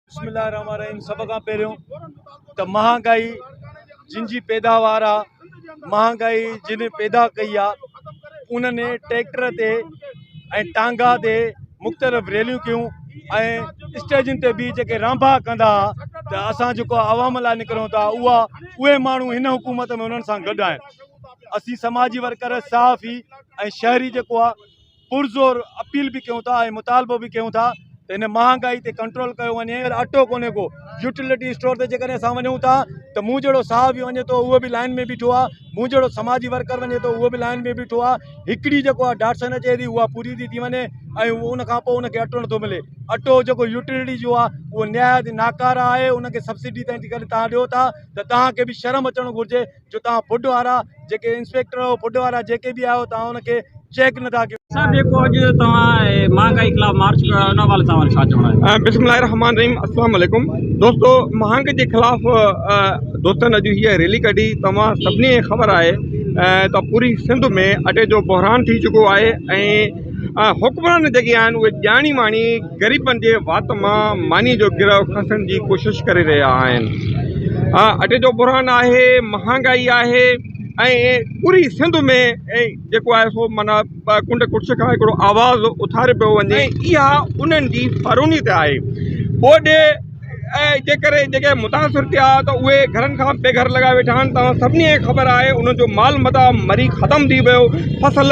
बिस्मिल्लाहिर्रहमानिर्रहीम। सब खां पहिरियों त महांगाई जिन जी पैदावार आहे, महांगाई जिन पैदा कई आहे, उन्हनि ट्रैक्टर ते ऐं टांगा ते मुख़्तलिफ़ रैलियूं कयूं ऐं स्टेजुनि ते बि जेके रांभा कंदा त असां जेको आवाम लाइ निकिरूं था, उहे माण्हू हिन हुकूमत में उन्हनि सां गॾु आहिनि। असीं समाजी वर्कर सहाफ़ी ऐं शहरी जेको आहे पुरज़ोर अपील बि कयूं था ऐं मुतालबो बि कयूं था त हिन महांगाई ते कंट्रोल कयो वञे। अटो कोन्हे को यूटिलिटी स्टोर ते जेकॾहिं असां वञूं था त मूं जहिड़ो सहाफ़ी वञे थो उहो बि लाइन में बीठो आहे, मूं जहिड़ो समाजी वर्कर वञे थो उहो बि लाइन में बीठो आहे। हिकिड़ी जेको आहे डाटसन अचे थी उहा पूरी थी वञे ऐं उन खां पोइ उनखे अटो नथो मिले। अटो जेको यूटिलिटी जो आहे उहो निहायत नाकारा आहे, उनखे सब्सिडी ताईं करे तव्हां ॾियो था त तव्हांखे बि शर्म अचणु घुरिजे जो तव्हां फूड वारा जेके इंस्पेक्टर फूड वारा जेके बि आहियो तव्हां उनखे चेक नथा कयो। सर जेको अॼु तव्हां महंगाई खिलाफ़ मार्च कयो आहे उन वाले तव्हां छा चवणो आहे? बिस्मिल्लाहिर्रहमानिर्रहीम। अस्सलाम वालेकुम दोस्तों, महांगाई के खिलाफ़ दोस्तन अॼु हीअ रैली कढी। तव्हां सभिनी खे ख़बर आहे त पूरी सिंध में अटे जो बहरान थी चुको आहे ऐं हुक्मरान जेके आहिनि उहे ॼाणी माणी ग़रीबनि जे वात मां मानी जो गिरह खसण जी कोशिशि करे रहिया आहिनि। अटे जो बहरान आहे, महांगाई आहे ऐं पूरी सिंध में जेको आहे सो माना कुंड कुर्छ खां हिकिड़ो आवाज़ु उथारे पियो वञे। इहा उन्हनि जी फ़ारूनी ते आहे। ॿोॾे जे करे जेके मुतासिर थिया त उहे घरनि खां बेघर लॻा वेठा आहिनि। तव्हां सभिनी खे ख़बर आहे उन्हनि जो माल मता मरी ख़तमु थी वियो, फसल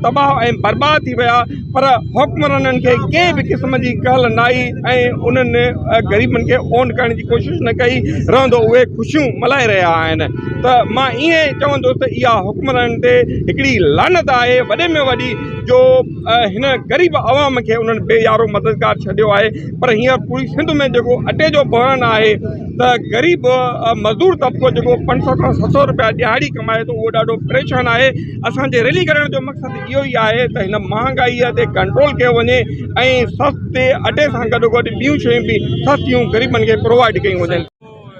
तबाह ऐं बर्बाद थी विया, पर हुक्मराननि खे कंहिं बि क़िस्म जी ॻाल्हि न आई ऐं उन्हनि ग़रीबनि खे ओन करण जी कोशिशि न कई, रहंदो उहे ख़ुशियूं मल्हाए रहिया आहिनि। त मां ईअं चवंदुसि त इहा हुक्मराननि ते हिकिड़ी लानत आहे वॾे में वॾी जो हिन ग़रीब आवाम खे उन्हनि बेयारो मददगार छॾियो आहे। पर हींअर पूरी सिंध में जेको अटे जो बहरान आहे त ग़रीब मज़दूर तबिको जेको 500 खां 700 रुपया ॾिहाड़ी कमाए थो उहो ॾाढो परेशान आहे। असांजे रैली करण जो मक़सदु इहो ई आहे त हिन महांगाईअ ते कंट्रोल कयो वञे ऐं सस्ते अटे सां गॾोगॾु ॿियूं शयूं बि सस्तियूं ग़रीबनि खे प्रोवाइड कयूं वञनि।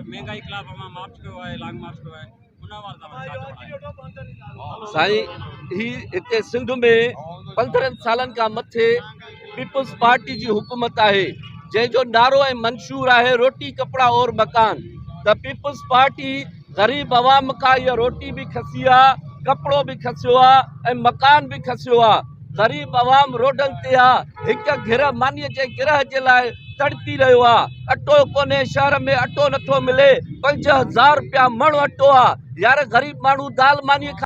महंगाई खिलाफ़ मार्च कयो आहे, लॉन्ग मार्च कयो आहे, उन वाले तव्हां छा चवणो आहे? साईं, ही हिते सिंध में 15 सालनि खां मथे पीपल्स पार्टी जी हुकूमत आहे जंहिंजो नारो ऐं मंशूर आहे रोटी कपिड़ा और मकान। त पीपल्स पार्टी ग़रीब आवाम खां इहा रोटी बि खसी आहे, कपिड़ो बि खसियो आहे ऐं मकान बि खसियो आहे। ग़रीब आवाम रोडनि ते आहे, हिकु गिर मानीअ जे गिरह जे लाइ तड़पी रहियो आहे। अटो कोन्हे, शहर में अटो नथो मिले, 5000 रुपया मण अटो आहे। यार ग़रीब माण्हू दाल मानी